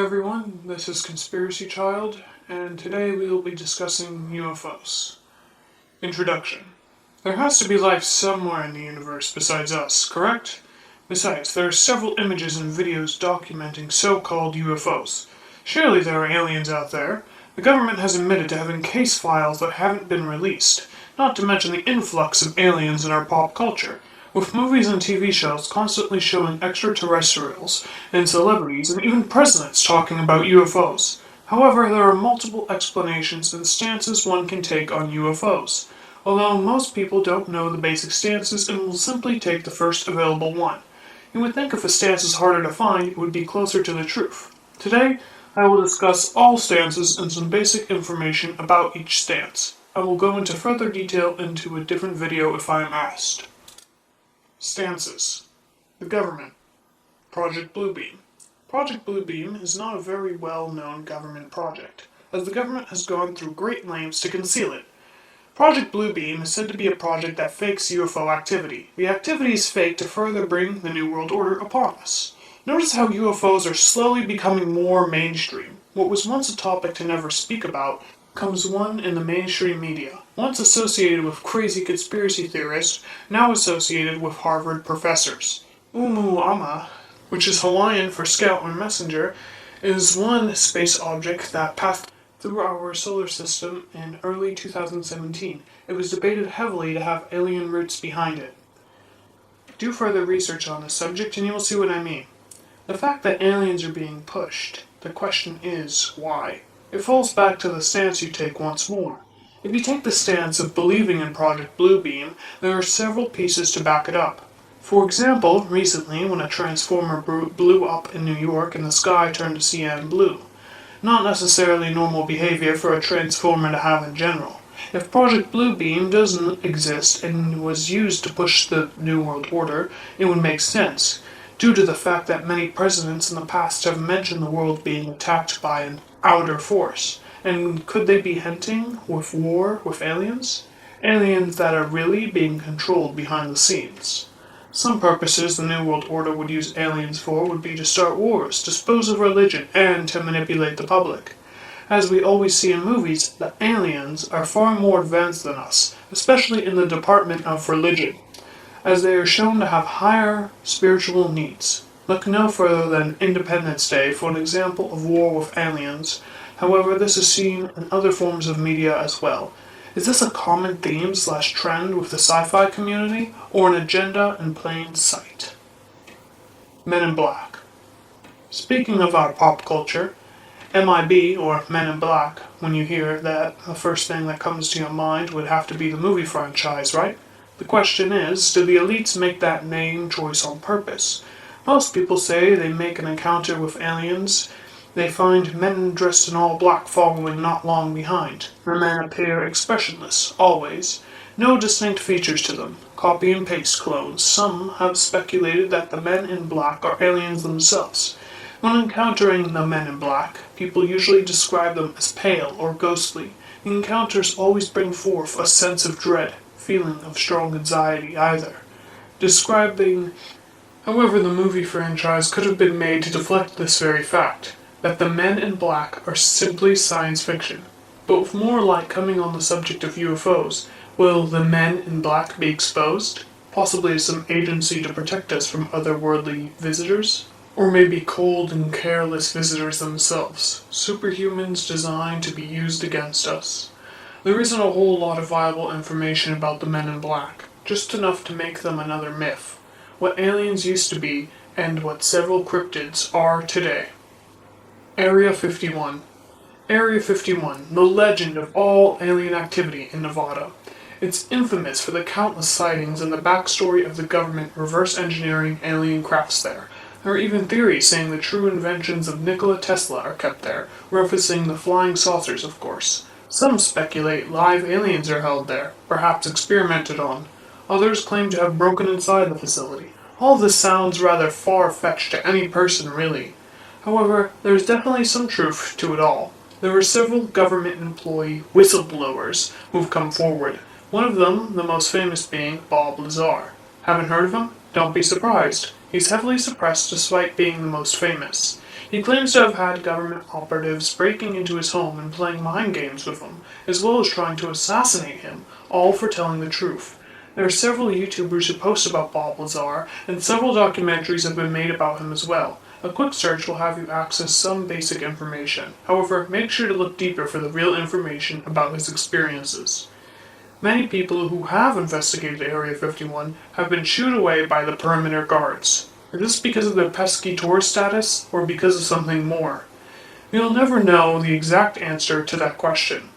everyone, this is Conspiracy Child, and today we will be discussing UFOs. Introduction. There has to be life somewhere in the universe besides us, correct? Besides, there are several images and videos documenting so-called UFOs. Surely there are aliens out there. The government has admitted to having case files that haven't been released, not to mention the influx of aliens in our pop culture, with movies and TV shows constantly showing extraterrestrials and celebrities and even presidents talking about UFOs. However, there are multiple explanations and stances one can take on UFOs, although most people don't know the basic stances and will simply take the first available one. You would think if a stance is harder to find, it would be closer to the truth. Today, I will discuss all stances and some basic information about each stance. I will go into further detail into a different video if I am asked. Stances. The government. Project Bluebeam. Project Bluebeam is not a very well-known government project, as the government has gone through great lengths to conceal it. Project Bluebeam is said to be a project that fakes UFO activity. The activity is faked to further bring the New World Order upon us. Notice how UFOs are slowly becoming more mainstream. What was once a topic to never speak about becomes one in the mainstream media. Once associated with crazy conspiracy theorists, now associated with Harvard professors. Umuama, which is Hawaiian for scout or messenger, is one space object that passed through our solar system in early 2017. It was debated heavily to have alien roots behind it. Do further research on this subject and you will see what I mean. The fact that aliens are being pushed, the question is, why? It falls back to the stance you take once more. If you take the stance of believing in Project Bluebeam, there are several pieces to back it up. For example, recently when a transformer blew up in New York and the sky turned to cyan blue. Not necessarily normal behavior for a transformer to have in general. If Project Bluebeam doesn't exist and was used to push the New World Order, it would make sense, due to the fact that many presidents in the past have mentioned the world being attacked by an outer force. And could they be hinting with war with aliens? Aliens that are really being controlled behind the scenes. Some purposes the New World Order would use aliens for would be to start wars, dispose of religion, and to manipulate the public. As we always see in movies, the aliens are far more advanced than us, especially in the department of religion, as they are shown to have higher spiritual needs. Look no further than Independence Day for an example of war with aliens. However, this is seen in other forms of media as well. Is this a common theme/trend with the sci-fi community, or an agenda in plain sight? Men in Black. Speaking of our pop culture, MIB, or Men in Black, when you hear that, the first thing that comes to your mind would have to be the movie franchise, right? The question is, do the elites make that name choice on purpose? Most people say they make an encounter with aliens. They find men dressed in all black following not long behind. The men appear expressionless, always. No distinct features to them. Copy and paste clones. Some have speculated that the men in black are aliens themselves. When encountering the men in black, people usually describe them as pale or ghostly. The encounters always bring forth a sense of dread, feeling of strong anxiety either. However, the movie franchise could have been made to deflect this very fact, that the men in black are simply science fiction. But with more light coming on the subject of UFOs, will the men in black be exposed? Possibly as some agency to protect us from otherworldly visitors? Or maybe cold and careless visitors themselves, superhumans designed to be used against us. There isn't a whole lot of viable information about the men in black, just enough to make them another myth. What aliens used to be, and what several cryptids are today. Area 51. Area 51, the legend of all alien activity in Nevada. It's infamous for the countless sightings and the backstory of the government reverse engineering alien crafts there. There are even theories saying the true inventions of Nikola Tesla are kept there, referencing the flying saucers, of course. Some speculate live aliens are held there, perhaps experimented on. Others claim to have broken inside the facility. All this sounds rather far-fetched to any person, really. However, there is definitely some truth to it all. There are several government employee whistleblowers who've come forward. One of them, the most famous being Bob Lazar. Haven't heard of him? Don't be surprised. He's heavily suppressed despite being the most famous. He claims to have had government operatives breaking into his home and playing mind games with him, as well as trying to assassinate him, all for telling the truth. There are several YouTubers who post about Bob Lazar, and several documentaries have been made about him as well. A quick search will have you access some basic information. However, make sure to look deeper for the real information about his experiences. Many people who have investigated Area 51 have been shooed away by the perimeter guards. Is this because of their pesky tourist status, or because of something more? We'll never know the exact answer to that question.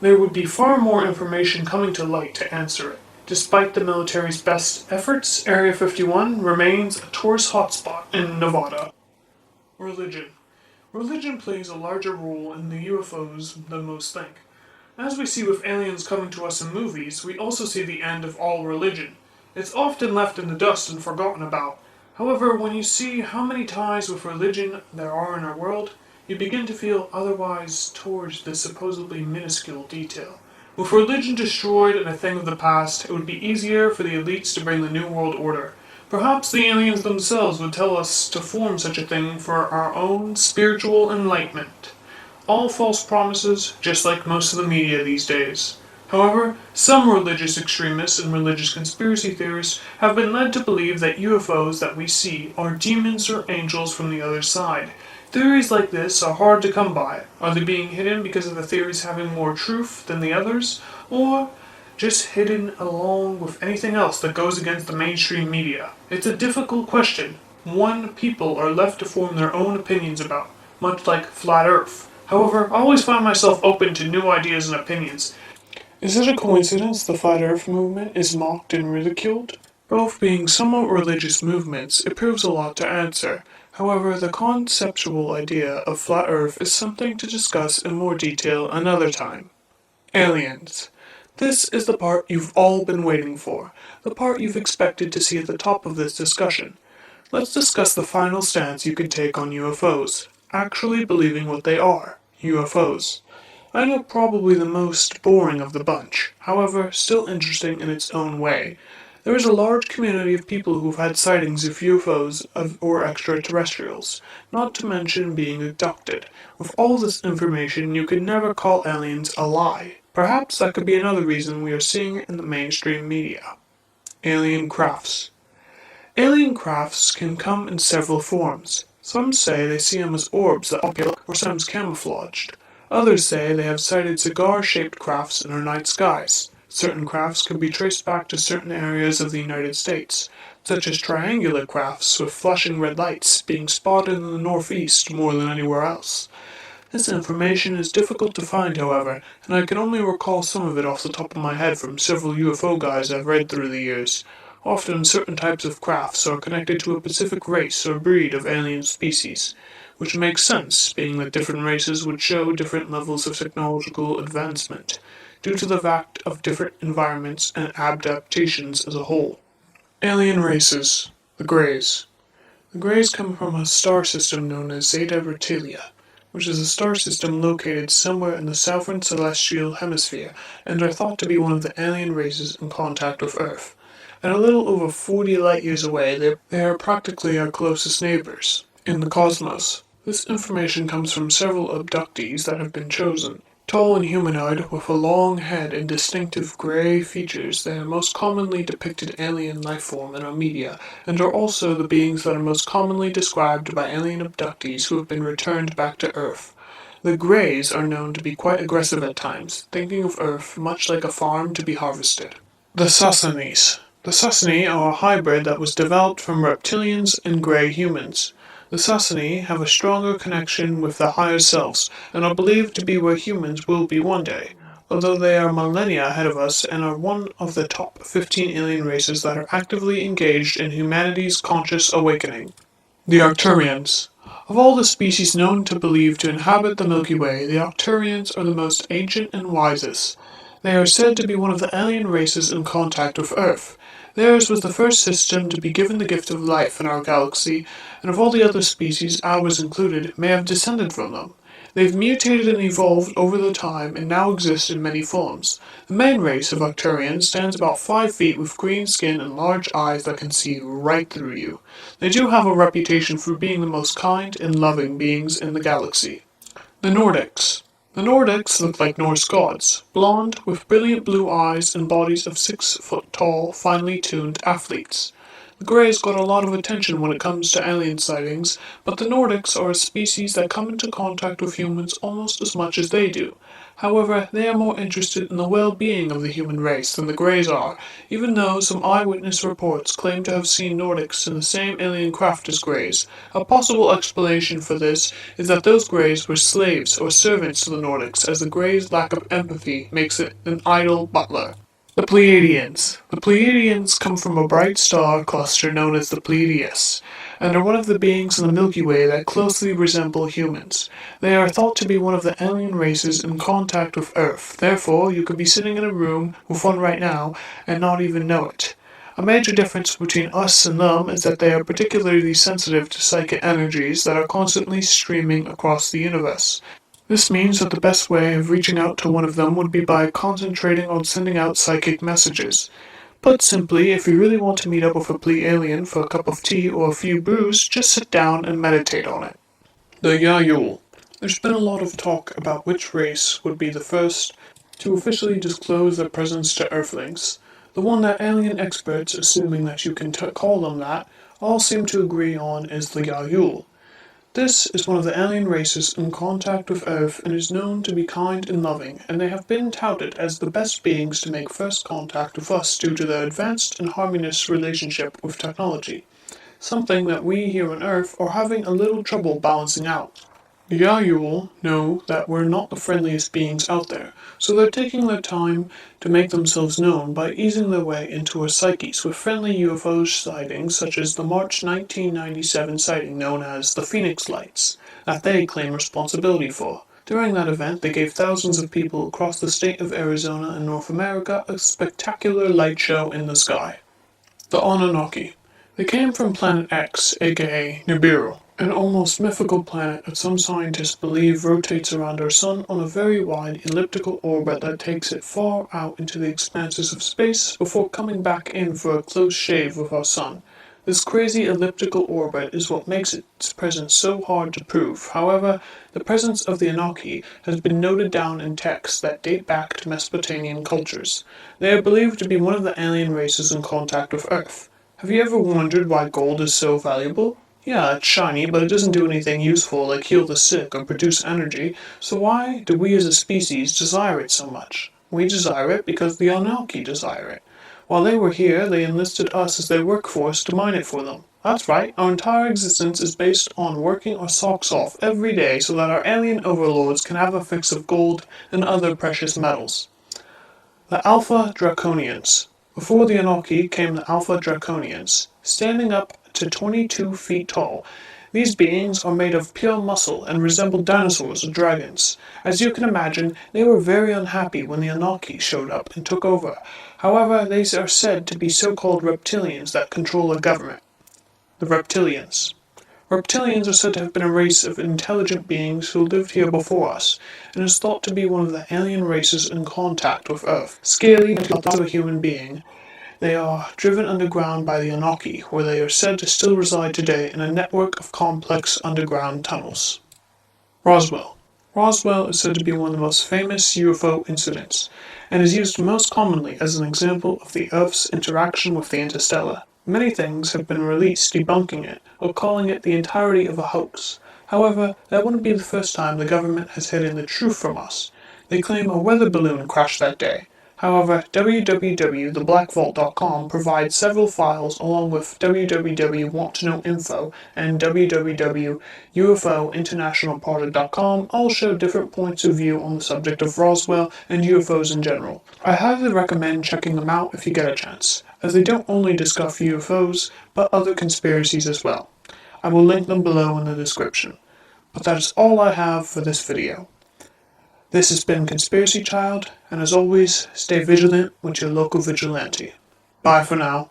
There would be far more information coming to light to answer it. Despite the military's best efforts, Area 51 remains a tourist hotspot in Nevada. Religion. Religion plays a larger role in the UFOs than most think. As we see with aliens coming to us in movies, we also see the end of all religion. It's often left in the dust and forgotten about. However, when you see how many ties with religion there are in our world, you begin to feel otherwise towards this supposedly minuscule detail. With religion destroyed and a thing of the past, it would be easier for the elites to bring the New World Order. Perhaps the aliens themselves would tell us to form such a thing for our own spiritual enlightenment. All false promises, just like most of the media these days. However, some religious extremists and religious conspiracy theorists have been led to believe that UFOs that we see are demons or angels from the other side. Theories like this are hard to come by. Are they being hidden because of the theories having more truth than the others? Or just hidden along with anything else that goes against the mainstream media? It's a difficult question, one people are left to form their own opinions about, much like Flat Earth. However, I always find myself open to new ideas and opinions. Is it a coincidence the Flat Earth movement is mocked and ridiculed? Both being somewhat religious movements, it proves a lot to answer. However, the conceptual idea of Flat Earth is something to discuss in more detail another time. Aliens. This is the part you've all been waiting for, the part you've expected to see at the top of this discussion. Let's discuss the final stance you could take on UFOs, actually believing what they are, UFOs. I know probably the most boring of the bunch, however, still interesting in its own way. There is a large community of people who've had sightings of UFOs or extraterrestrials, not to mention being abducted. With all this information, you could never call aliens a lie. Perhaps that could be another reason we are seeing it in the mainstream media. Alien crafts. Alien crafts can come in several forms. Some say they see them as orbs that appear or sometimes camouflaged. Others say they have sighted cigar-shaped crafts in our night skies. Certain crafts can be traced back to certain areas of the United States, such as triangular crafts with flashing red lights being spotted in the northeast more than anywhere else. This information is difficult to find, however, and I can only recall some of it off the top of my head from several UFO guides I've read through the years. Often certain types of crafts are connected to a specific race or breed of alien species, which makes sense, being that different races would show different levels of technological advancement, due to the fact of different environments and adaptations as a whole. Alien races. The Greys. The Greys come from a star system known as Zeta Reticuli, which is a star system located somewhere in the southern celestial hemisphere and are thought to be one of the alien races in contact with Earth. And a little over 40 light years away, they are practically our closest neighbors in the cosmos. This information comes from several abductees that have been chosen. Tall and humanoid, with a long head and distinctive gray features, they are most commonly depicted alien life form in our media, and are also the beings that are most commonly described by alien abductees who have been returned back to Earth. The Greys are known to be quite aggressive at times, thinking of Earth much like a farm to be harvested. The Sassanies. The Sassani are a hybrid that was developed from reptilians and grey humans. The Sassani have a stronger connection with the higher selves, and are believed to be where humans will be one day, although they are millennia ahead of us and are one of the top 15 alien races that are actively engaged in humanity's conscious awakening. The Arcturians. Of all the species known to believe to inhabit the Milky Way, the Arcturians are the most ancient and wisest. They are said to be one of the alien races in contact with Earth. Theirs was the first system to be given the gift of life in our galaxy, and of all the other species, ours included, may have descended from them. They've mutated and evolved over the time and now exist in many forms. The main race of Arcturians stands about 5 feet with green skin and large eyes that can see right through you. They do have a reputation for being the most kind and loving beings in the galaxy. The Nordics. The Nordics look like Norse gods, blonde, with brilliant blue eyes and bodies of 6 foot tall, finely tuned athletes. The Greys got a lot of attention when it comes to alien sightings, but the Nordics are a species that come into contact with humans almost as much as they do. However, they are more interested in the well-being of the human race than the Greys are, even though some eyewitness reports claim to have seen Nordics in the same alien craft as Greys. A possible explanation for this is that those Greys were slaves or servants to the Nordics, as the Greys' lack of empathy makes it an idle butler. The Pleiadians. The Pleiadians come from a bright star cluster known as the Pleiades, and are one of the beings in the Milky Way that closely resemble humans. They are thought to be one of the alien races in contact with Earth. Therefore, you could be sitting in a room with one right now and not even know it. A major difference between us and them is that they are particularly sensitive to psychic energies that are constantly streaming across the universe. This means that the best way of reaching out to one of them would be by concentrating on sending out psychic messages. Put simply, if you really want to meet up with a Pleiadian for a cup of tea or a few brews, just sit down and meditate on it. The Yahyul. There's been a lot of talk about which race would be the first to officially disclose their presence to Earthlings. The one that alien experts, assuming that you can call them that, all seem to agree on is the Yahyul. This is one of the alien races in contact with Earth and is known to be kind and loving, and they have been touted as the best beings to make first contact with us due to their advanced and harmonious relationship with technology, something that we here on Earth are having a little trouble balancing out. The Yahyul know that we're not the friendliest beings out there, so they're taking their time to make themselves known by easing their way into our psyches with friendly UFO sightings such as the March 1997 sighting known as the Phoenix Lights, that they claim responsibility for. During that event, they gave thousands of people across the state of Arizona and North America a spectacular light show in the sky. The Anunnaki. They came from Planet X, aka Nibiru, an almost mythical planet that some scientists believe rotates around our sun on a very wide elliptical orbit that takes it far out into the expanses of space before coming back in for a close shave with our sun. This crazy elliptical orbit is what makes its presence so hard to prove. However, the presence of the Anunnaki has been noted down in texts that date back to Mesopotamian cultures. They are believed to be one of the alien races in contact with Earth. Have you ever wondered why gold is so valuable? Yeah, it's shiny, but it doesn't do anything useful like heal the sick or produce energy, so why do we as a species desire it so much? We desire it because the Anunnaki desire it. While they were here, they enlisted us as their workforce to mine it for them. That's right, our entire existence is based on working our socks off every day so that our alien overlords can have a fix of gold and other precious metals. The Alpha Draconians. Before the Anunnaki came the Alpha Draconians, standing up to 22 feet tall. These beings are made of pure muscle and resemble dinosaurs or dragons. As you can imagine, they were very unhappy when the Anunnaki showed up and took over. However, these are said to be so-called reptilians that control a government. The Reptilians. Reptilians are said to have been a race of intelligent beings who lived here before us, and is thought to be one of the alien races in contact with Earth. Scaly to a human being, they are driven underground by the Anunnaki, where they are said to still reside today in a network of complex underground tunnels. Roswell. Roswell is said to be one of the most famous UFO incidents, and is used most commonly as an example of the Earth's interaction with the interstellar. Many things have been released debunking it, or calling it the entirety of a hoax. However, that wouldn't be the first time the government has hidden the truth from us. They claim a weather balloon crashed that day. However, www.theblackvault.com provides several files along with www.wanttoknowinfo and www.ufointernationalproject.com all show different points of view on the subject of Roswell and UFOs in general. I highly recommend checking them out if you get a chance, as they don't only discuss UFOs, but other conspiracies as well. I will link them below in the description. But that is all I have for this video. This has been Conspiracy Child, and as always, stay vigilant with your local vigilante. Bye for now.